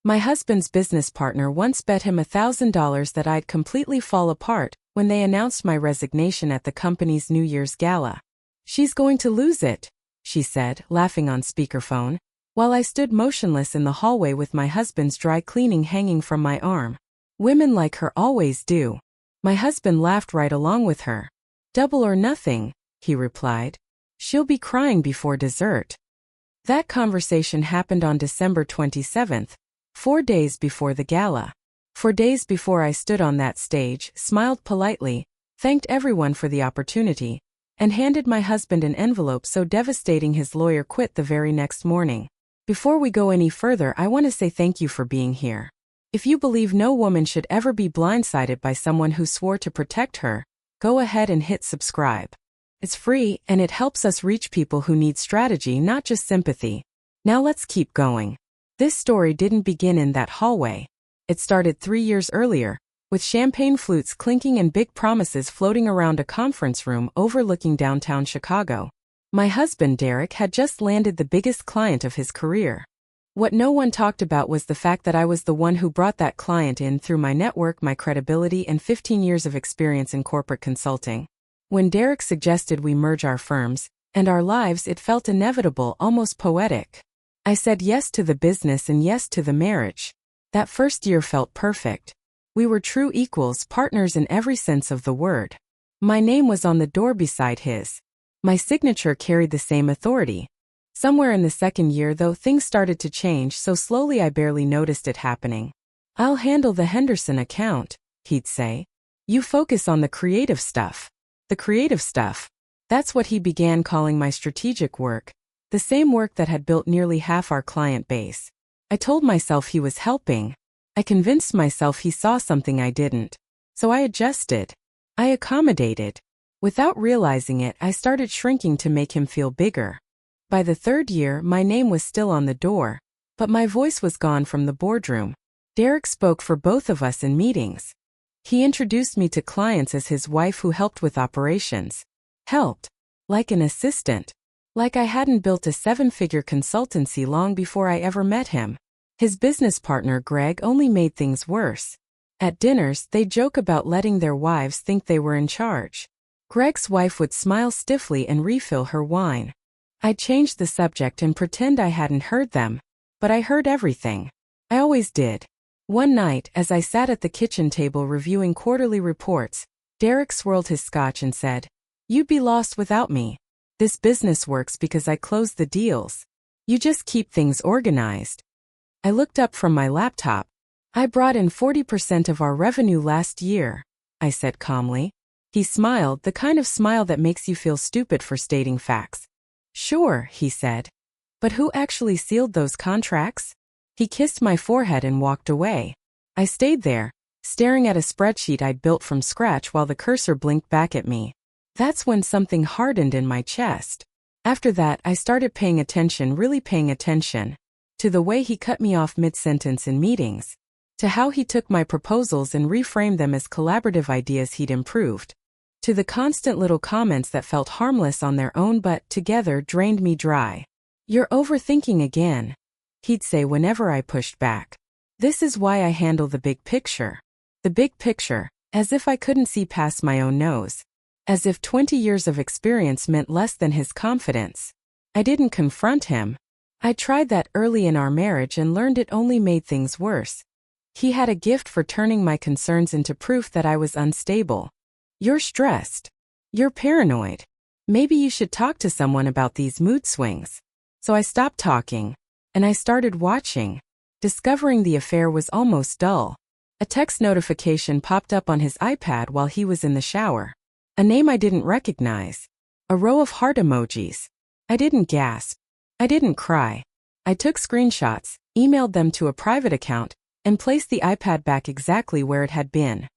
My husband's business partner once bet him $1,000 that I'd completely fall apart when they announced my resignation at the company's New Year's Gala. "She's going to lose it," she said, laughing on speakerphone, while I stood motionless in the hallway with my husband's dry cleaning hanging from my arm. "Women like her always do." My husband laughed right along with her. "Double or nothing," he replied. "She'll be crying before dessert." That conversation happened on December 27th, 4 days before the gala. 4 days before I stood on that stage, smiled politely, thanked everyone for the opportunity, and handed my husband an envelope so devastating his lawyer quit the very next morning. Before we go any further, I want to say thank you for being here. If you believe no woman should ever be blindsided by someone who swore to protect her, go ahead and hit subscribe. It's free, and it helps us reach people who need strategy, not just sympathy. Now let's keep going. This story didn't begin in that hallway. It started 3 years earlier, with champagne flutes clinking and big promises floating around a conference room overlooking downtown Chicago. My husband, Derek, had just landed the biggest client of his career. What no one talked about was the fact that I was the one who brought that client in through my network, my credibility, and 15 years of experience in corporate consulting. When Derek suggested we merge our firms and our lives, it felt inevitable, almost poetic. I said yes to the business and yes to the marriage. That first year felt perfect. We were true equals, partners in every sense of the word. My name was on the door beside his. My signature carried the same authority. Somewhere in the second year, though, things started to change so slowly I barely noticed it happening. "I'll handle the Henderson account," he'd say. "You focus on the creative stuff." The creative stuff. That's what he began calling my strategic work, the same work that had built nearly half our client base. I told myself he was helping. I convinced myself he saw something I didn't. So I adjusted. I accommodated. Without realizing it, I started shrinking to make him feel bigger. By the third year, my name was still on the door, but my voice was gone from the boardroom. Derek spoke for both of us in meetings. He introduced me to clients as his wife who helped with operations. Helped. Like an assistant. Like I hadn't built a 7-figure consultancy long before I ever met him. His business partner, Greg, only made things worse. At dinners, they'd joke about letting their wives think they were in charge. Greg's wife would smile stiffly and refill her wine. I'd change the subject and pretend I hadn't heard them, but I heard everything. I always did. One night, as I sat at the kitchen table reviewing quarterly reports, Derek swirled his scotch and said, "You'd be lost without me. This business works because I close the deals. You just keep things organized." I looked up from my laptop. "I brought in 40% of our revenue last year," I said calmly. He smiled, the kind of smile that makes you feel stupid for stating facts. "Sure," he said. "But who actually sealed those contracts?" He kissed my forehead and walked away. I stayed there, staring at a spreadsheet I'd built from scratch while the cursor blinked back at me. That's when something hardened in my chest. After that, I started paying attention, really paying attention, to the way he cut me off mid-sentence in meetings, to how he took my proposals and reframed them as collaborative ideas he'd improved, to the constant little comments that felt harmless on their own but, together, drained me dry. "You're overthinking again," he'd say whenever I pushed back. "This is why I handle the big picture." The big picture, as if I couldn't see past my own nose. As if 20 years of experience meant less than his confidence. I didn't confront him. I tried that early in our marriage and learned it only made things worse. He had a gift for turning my concerns into proof that I was unstable. "You're stressed. You're paranoid. Maybe you should talk to someone about these mood swings." So I stopped talking, and I started watching, discovering the affair was almost dull. A text notification popped up on his iPad while he was in the shower. A name I didn't recognize. A row of heart emojis. I didn't gasp. I didn't cry. I took screenshots, emailed them to a private account, and placed the iPad back exactly where it had been.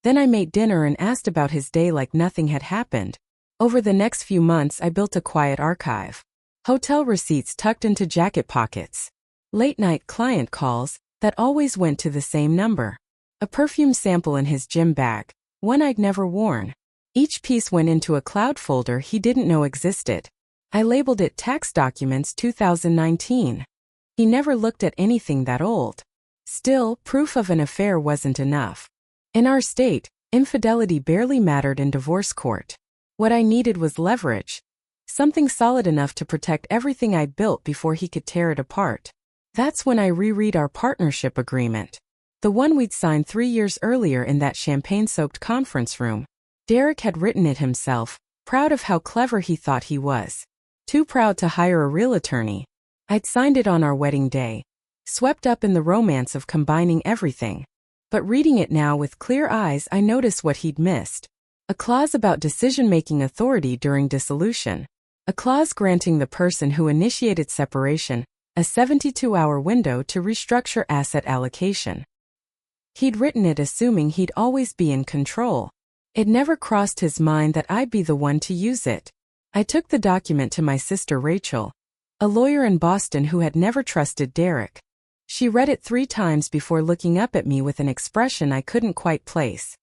Then I made dinner and asked about his day like nothing had happened. Over the next few months, I built a quiet archive. Hotel receipts tucked into jacket pockets. Late-night client calls that always went to the same number. A perfume sample in his gym bag, one I'd never worn. Each piece went into a cloud folder he didn't know existed. I labeled it Tax Documents 2019. He never looked at anything that old. Still, proof of an affair wasn't enough. In our state, infidelity barely mattered in divorce court. What I needed was leverage. Something solid enough to protect everything I'd built before he could tear it apart. That's when I reread our partnership agreement. The one we'd signed 3 years earlier in that champagne-soaked conference room. Derek had written it himself, proud of how clever he thought he was. Too proud to hire a real attorney. I'd signed it on our wedding day, swept up in the romance of combining everything. But reading it now with clear eyes, I noticed what he'd missed. A clause about decision-making authority during dissolution. A clause granting the person who initiated separation a 72-hour window to restructure asset allocation. He'd written it assuming he'd always be in control. It never crossed his mind that I'd be the one to use it. I took the document to my sister Rachel, a lawyer in Boston who had never trusted Derek. She read it 3 times before looking up at me with an expression I couldn't quite place.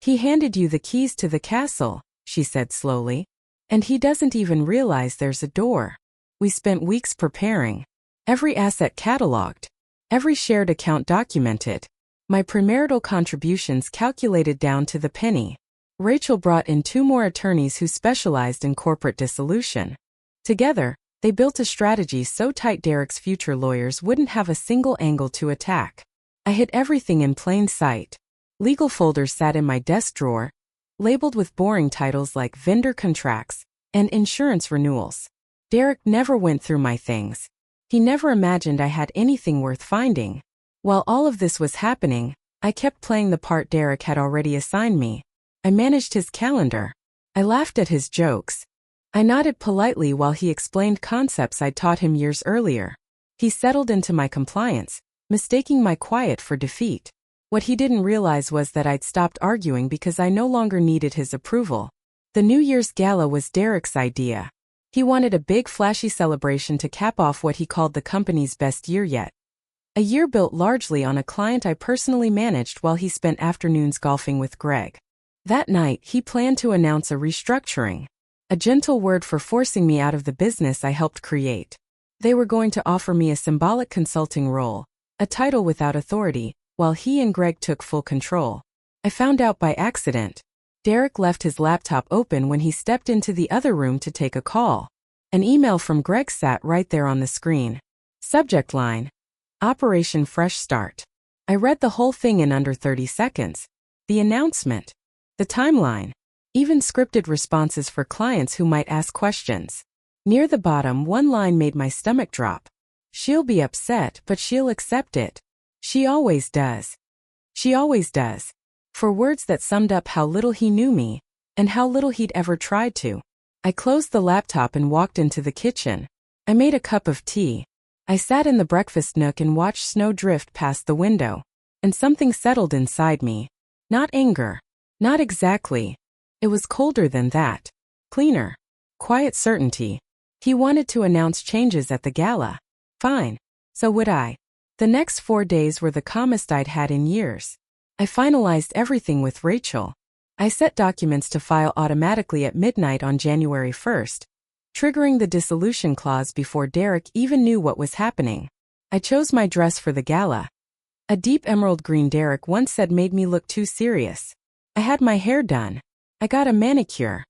"He handed you the keys to the castle," she said slowly. "And he doesn't even realize there's a door." We spent weeks preparing. Every asset cataloged. Every shared account documented. My premarital contributions calculated down to the penny. Rachel brought in 2 more attorneys who specialized in corporate dissolution. Together, they built a strategy so tight Derek's future lawyers wouldn't have a single angle to attack. I hid everything in plain sight. Legal folders sat in my desk drawer, labeled with boring titles like vendor contracts and insurance renewals. Derek never went through my things. He never imagined I had anything worth finding. While all of this was happening, I kept playing the part Derek had already assigned me. I managed his calendar. I laughed at his jokes. I nodded politely while he explained concepts I'd taught him years earlier. He settled into my compliance, mistaking my quiet for defeat. What he didn't realize was that I'd stopped arguing because I no longer needed his approval. The New Year's Gala was Derek's idea. He wanted a big flashy celebration to cap off what he called the company's best year yet. A year built largely on a client I personally managed while he spent afternoons golfing with Greg. That night, he planned to announce a restructuring. A gentle word for forcing me out of the business I helped create. They were going to offer me a symbolic consulting role, a title without authority, while he and Greg took full control. I found out by accident. Derek left his laptop open when he stepped into the other room to take a call. An email from Greg sat right there on the screen. Subject line: Operation Fresh Start. I read the whole thing in under 30 seconds. The announcement. The timeline. Even scripted responses for clients who might ask questions. Near the bottom, one line made my stomach drop. "She'll be upset, but she'll accept it. She always does. She always does." For words that summed up how little he knew me, and how little he'd ever tried to. I closed the laptop and walked into the kitchen. I made a cup of tea. I sat in the breakfast nook and watched snow drift past the window. And something settled inside me. Not anger. Not exactly. It was colder than that. Cleaner. Quiet certainty. He wanted to announce changes at the gala. Fine. So would I. The next 4 days were the calmest I'd had in years. I finalized everything with Rachel. I set documents to file automatically at midnight on January 1st, triggering the dissolution clause before Derek even knew what was happening. I chose my dress for the gala. A deep emerald green Derek once said made me look too serious. I had my hair done. I got a manicure.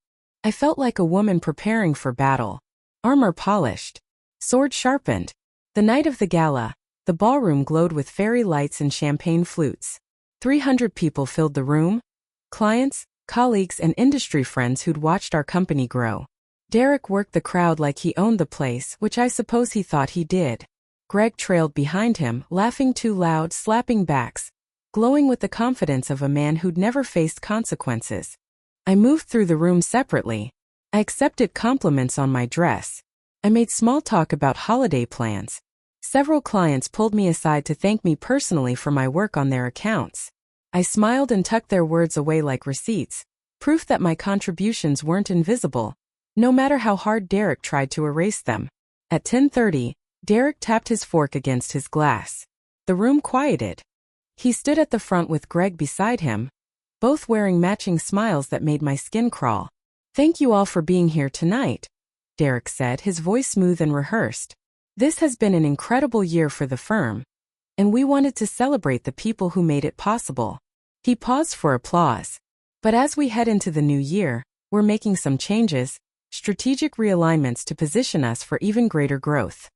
I felt like a woman preparing for battle. Armor polished. Sword sharpened. The night of the gala, the ballroom glowed with fairy lights and champagne flutes. 300 people filled the room. Clients, colleagues, and industry friends who'd watched our company grow. Derek worked the crowd like he owned the place, which I suppose he thought he did. Greg trailed behind him, laughing too loud, slapping backs, glowing with the confidence of a man who'd never faced consequences. I moved through the room separately. I accepted compliments on my dress. I made small talk about holiday plans. Several clients pulled me aside to thank me personally for my work on their accounts. I smiled and tucked their words away like receipts, proof that my contributions weren't invisible, no matter how hard Derek tried to erase them. At 10:30, Derek tapped his fork against his glass. The room quieted. He stood at the front with Greg beside him, both wearing matching smiles that made my skin crawl. "Thank you all for being here tonight," Derek said, his voice smooth and rehearsed. "This has been an incredible year for the firm. and we wanted to celebrate the people who made it possible. He paused for applause. But as we head into the new year, we're making some changes, strategic realignments to position us for even greater growth.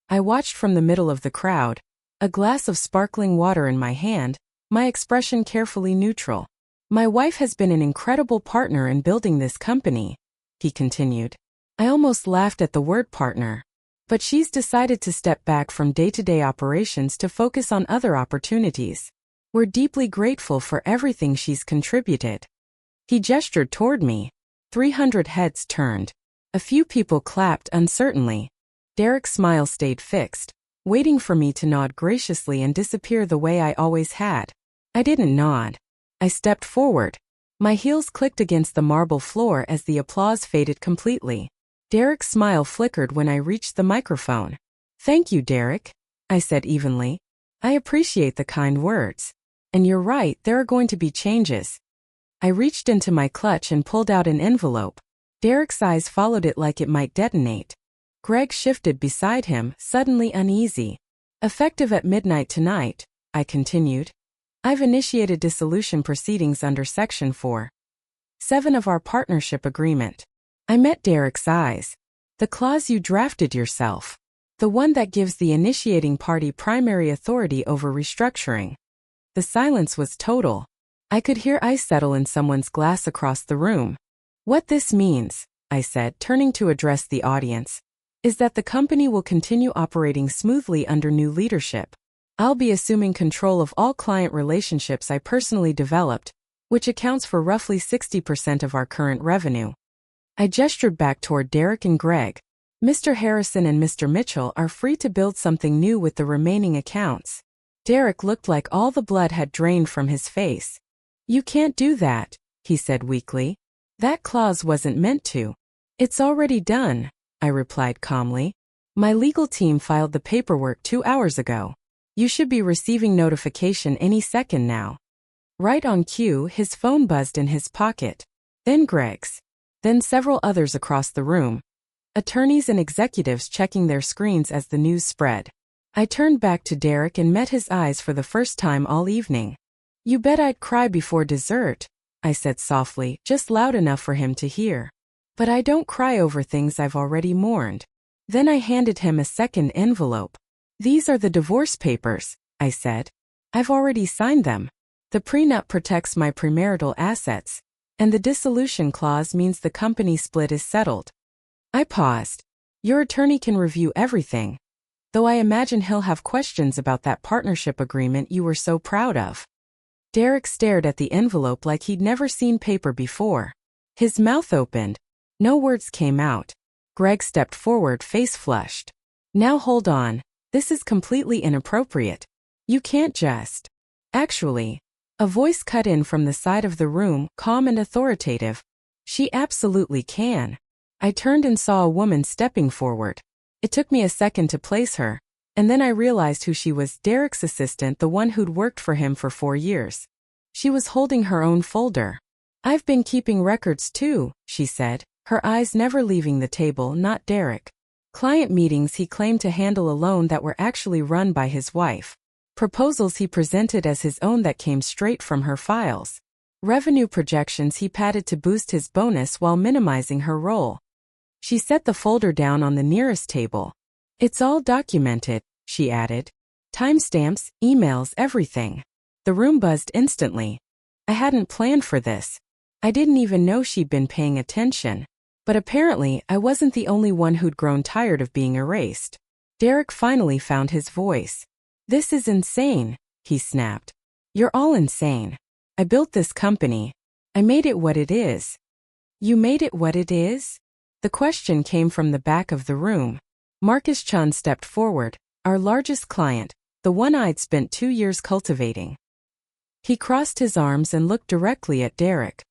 I watched from the middle of the crowd, a glass of sparkling water in my hand, my expression carefully neutral. My wife has been an incredible partner in building this company, he continued. I almost laughed at the word partner. But she's decided to step back from day-to-day operations to focus on other opportunities. We're deeply grateful for everything she's contributed. He gestured toward me. 300 heads turned. A few people clapped uncertainly. Derek's smile stayed fixed, waiting for me to nod graciously and disappear the way I always had. I didn't nod. I stepped forward. My heels clicked against the marble floor as the applause faded completely. Derek's smile flickered when I reached the microphone. Thank you, Derek, I said evenly. I appreciate the kind words. And you're right, there are going to be changes. I reached into my clutch and pulled out an envelope. Derek's eyes followed it like it might detonate. Greg shifted beside him, suddenly uneasy. Effective at midnight tonight, I continued. I've initiated dissolution proceedings under Section 4.7 of our partnership agreement. I met Derek's eyes. The clause you drafted yourself. The one that gives the initiating party primary authority over restructuring. The silence was total. I could hear ice settle in someone's glass across the room. What this means, I said, turning to address the audience, is that the company will continue operating smoothly under new leadership. I'll be assuming control of all client relationships I personally developed, which accounts for roughly 60% of our current revenue. I gestured back toward Derek and Greg. Mr. Harrison and Mr. Mitchell are free to build something new with the remaining accounts. Derek looked like all the blood had drained from his face. You can't do that, he said weakly. That clause wasn't meant to. It's already done, I replied calmly. My legal team filed the paperwork 2 hours ago. You should be receiving notification any second now. Right on cue, his phone buzzed in his pocket. Then Greg's. Then several others across the room. Attorneys and executives checking their screens as the news spread. I turned back to Derek and met his eyes for the first time all evening. You bet I'd cry before dessert, I said softly, just loud enough for him to hear. But I don't cry over things I've already mourned. Then I handed him a second envelope. These are the divorce papers, I said. I've already signed them. The prenup protects my premarital assets, and the dissolution clause means the company split is settled. I paused. Your attorney can review everything. Though I imagine he'll have questions about that partnership agreement you were so proud of. Derek stared at the envelope like he'd never seen paper before. His mouth opened. No words came out. Greg stepped forward, face flushed. Now hold on. This is completely inappropriate. You can't just. Actually, a voice cut in from the side of the room, calm and authoritative. She absolutely can. I turned and saw a woman stepping forward. It took me a second to place her, and then I realized who she was, Derek's assistant, the one who'd worked for him for 4 years. She was holding her own folder. I've been keeping records too, she said, her eyes never leaving the table, not Derek. Client meetings he claimed to handle alone that were actually run by his wife. Proposals he presented as his own that came straight from her files. Revenue projections he padded to boost his bonus while minimizing her role. She set the folder down on the nearest table. It's all documented, she added. Timestamps, emails, everything. The room buzzed instantly. I hadn't planned for this. I didn't even know she'd been paying attention. But apparently, I wasn't the only one who'd grown tired of being erased. Derek finally found his voice. This is insane, he snapped. You're all insane. I built this company. I made it what it is. You made it what it is? The question came from the back of the room. Marcus Chun stepped forward, our largest client, the one I'd spent 2 years cultivating. He crossed his arms and looked directly at Derek.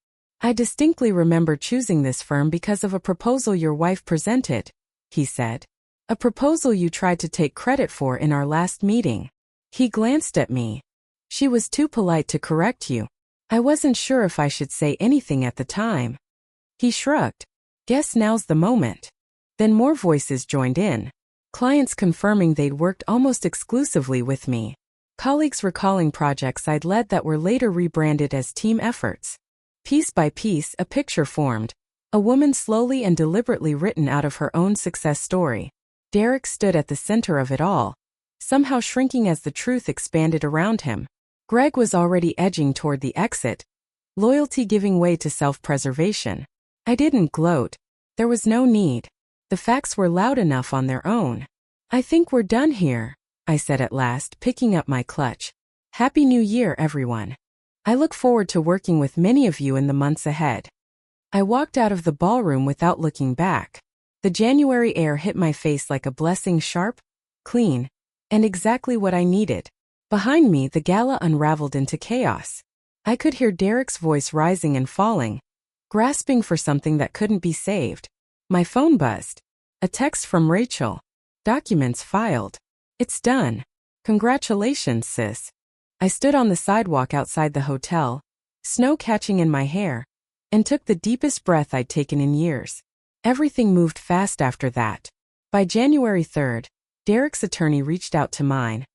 I distinctly remember choosing this firm because of a proposal your wife presented, he said. A proposal you tried to take credit for in our last meeting. He glanced at me. She was too polite to correct you. I wasn't sure if I should say anything at the time. He shrugged. Guess now's the moment. Then more voices joined in. Clients confirming they'd worked almost exclusively with me. Colleagues recalling projects I'd led that were later rebranded as team efforts. Piece by piece, a picture formed. A woman slowly and deliberately written out of her own success story. Derek stood at the center of it all, somehow shrinking as the truth expanded around him. Greg was already edging toward the exit, loyalty giving way to self-preservation. I didn't gloat. There was no need. The facts were loud enough on their own. "I think we're done here," I said at last, picking up my clutch. "Happy New Year, everyone. I look forward to working with many of you in the months ahead." I walked out of the ballroom without looking back. The January air hit my face like a blessing, sharp, clean, and exactly what I needed. Behind me, the gala unraveled into chaos. I could hear Derek's voice rising and falling, grasping for something that couldn't be saved. My phone buzzed. A text from Rachel. "Documents filed. It's done. Congratulations, sis." I stood on the sidewalk outside the hotel, snow catching in my hair, and took the deepest breath I'd taken in years. Everything moved fast after that. By January 3rd, Derek's attorney reached out to mine,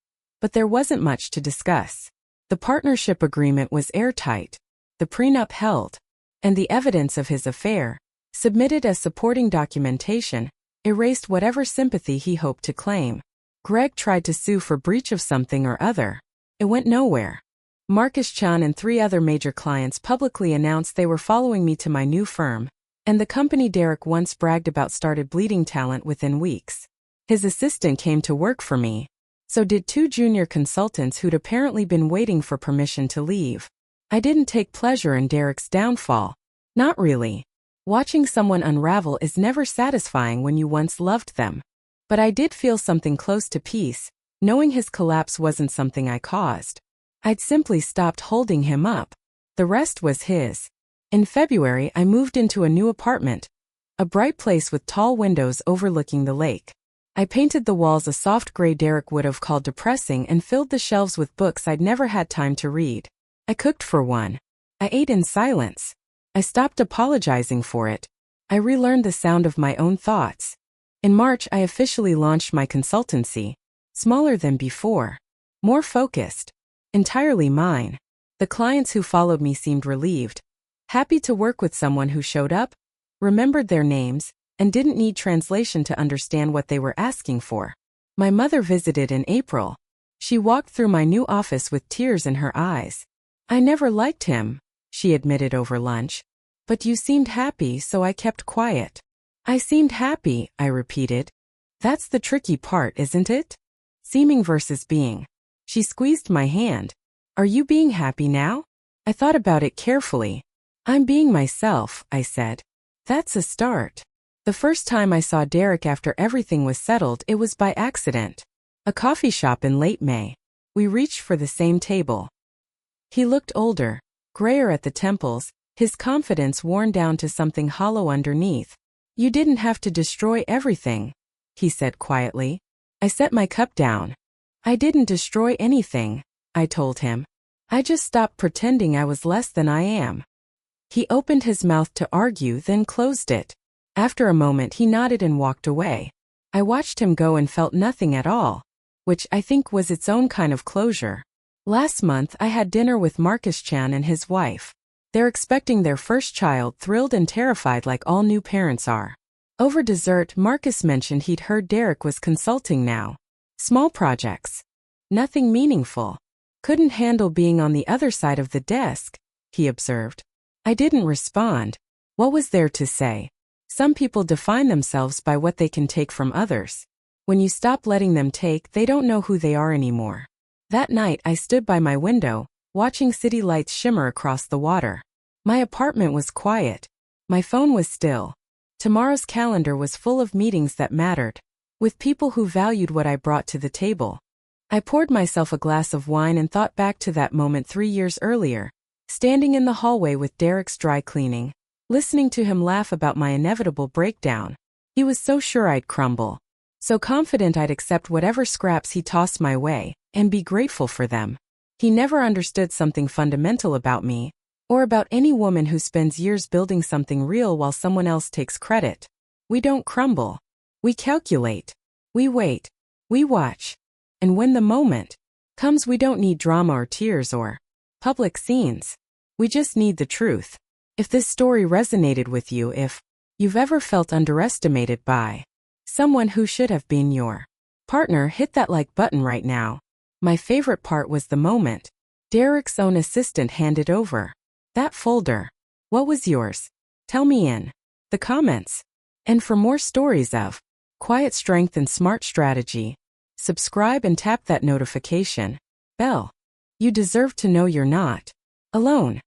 but there wasn't much to discuss. The partnership agreement was airtight, the prenup held, and the evidence of his affair, submitted as supporting documentation, erased whatever sympathy he hoped to claim. Greg tried to sue for breach of something or other. It went nowhere. Marcus Chan and 3 other major clients publicly announced they were following me to my new firm, and the company Derek once bragged about started bleeding talent within weeks. His assistant came to work for me. So did 2 junior consultants who'd apparently been waiting for permission to leave. I didn't take pleasure in Derek's downfall. Not really. Watching someone unravel is never satisfying when you once loved them. But I did feel something close to peace, knowing his collapse wasn't something I caused. I'd simply stopped holding him up. The rest was his. In February, I moved into a new apartment, a bright place with tall windows overlooking the lake. I painted the walls a soft gray Derek would have called depressing and filled the shelves with books I'd never had time to read. I cooked for one. I ate in silence. I stopped apologizing for it. I relearned the sound of my own thoughts. In March, I officially launched my consultancy, smaller than before, more focused, entirely mine. The clients who followed me seemed relieved, happy to work with someone who showed up, remembered their names, and didn't need translation to understand what they were asking for. My mother visited in April. She walked through my new office with tears in her eyes. "I never liked him," she admitted over lunch. "But you seemed happy, so I kept quiet." "I seemed happy," I repeated. "That's the tricky part, isn't it? Seeming versus being." She squeezed my hand. "Are you being happy now?" I thought about it carefully. "I'm being myself," I said. "That's a start." The first time I saw Derek after everything was settled, it was by accident. A coffee shop in late May. We reached for the same table. He looked older, grayer at the temples, his confidence worn down to something hollow underneath. "You didn't have to destroy everything," he said quietly. I set my cup down. "I didn't destroy anything," I told him. "I just stopped pretending I was less than I am." He opened his mouth to argue, then closed it. After a moment he nodded and walked away. I watched him go and felt nothing at all, which I think was its own kind of closure. Last month I had dinner with Marcus Chan and his wife. They're expecting their first child, thrilled and terrified like all new parents are. Over dessert, Marcus mentioned he'd heard Derek was consulting now. Small projects. Nothing meaningful. Couldn't handle being on the other side of the desk, he observed. I didn't respond. What was there to say? Some people define themselves by what they can take from others. When you stop letting them take, they don't know who they are anymore. That night I stood by my window, watching city lights shimmer across the water. My apartment was quiet. My phone was still. Tomorrow's calendar was full of meetings that mattered, with people who valued what I brought to the table. I poured myself a glass of wine and thought back to that moment 3 years earlier, standing in the hallway with Derek's dry cleaning, listening to him laugh about my inevitable breakdown. He was so sure I'd crumble, so confident I'd accept whatever scraps he tossed my way, and be grateful for them. He never understood something fundamental about me, or about any woman who spends years building something real while someone else takes credit. We don't crumble. We calculate. We wait. We watch. And when the moment comes we don't need drama or tears or public scenes. We just need the truth. If this story resonated with you, if you've ever felt underestimated by someone who should have been your partner, hit that like button right now. My favorite part was the moment Derek's own assistant handed over that folder. What was yours? Tell me in the comments. And for more stories of quiet strength and smart strategy, subscribe and tap that notification bell. You deserve to know you're not alone.